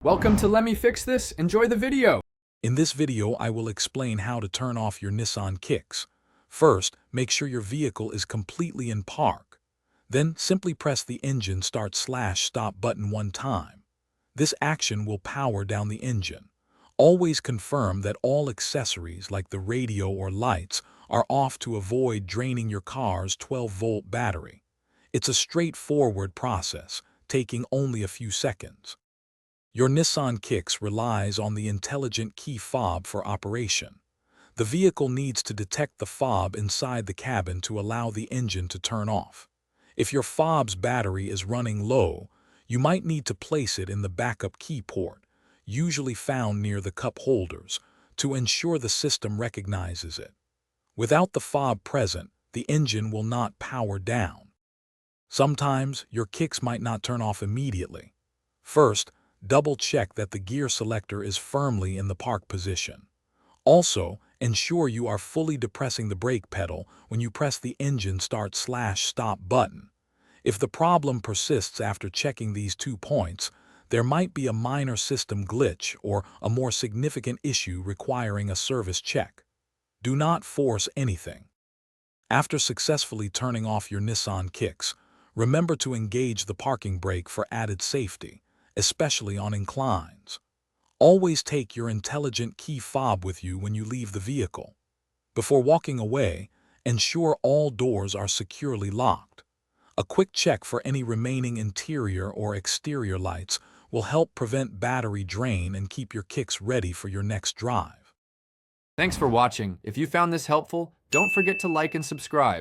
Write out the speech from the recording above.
Welcome to Let Me Fix This. Enjoy the video. In this video, I will explain how to turn off your Nissan Kicks. First, make sure your vehicle is completely in park. Then, simply press the engine start/stop button one time. This action will power down the engine. Always confirm that all accessories like the radio or lights are off to avoid draining your car's 12-volt battery. It's a straightforward process, taking only a few seconds. Your Nissan Kicks relies on the intelligent key fob for operation. The vehicle needs to detect the fob inside the cabin to allow the engine to turn off. If your fob's battery is running low, you might need to place it in the backup key port, usually found near the cup holders, to ensure the system recognizes it. Without the fob present, the engine will not power down. Sometimes your Kicks might not turn off immediately. First, double-check that the gear selector is firmly in the park position. Also, ensure you are fully depressing the brake pedal when you press the engine start/stop button. If the problem persists after checking these 2 points, there might be a minor system glitch or a more significant issue requiring a service check. Do not force anything. After successfully turning off your Nissan Kicks, remember to engage the parking brake for added safety, especially on inclines. Always take your intelligent key fob with you when you leave the vehicle. Before walking away, ensure all doors are securely locked. A quick check for any remaining interior or exterior lights will help prevent battery drain and keep your Kicks ready for your next drive. Thanks for watching. If you found this helpful, don't forget to like and subscribe.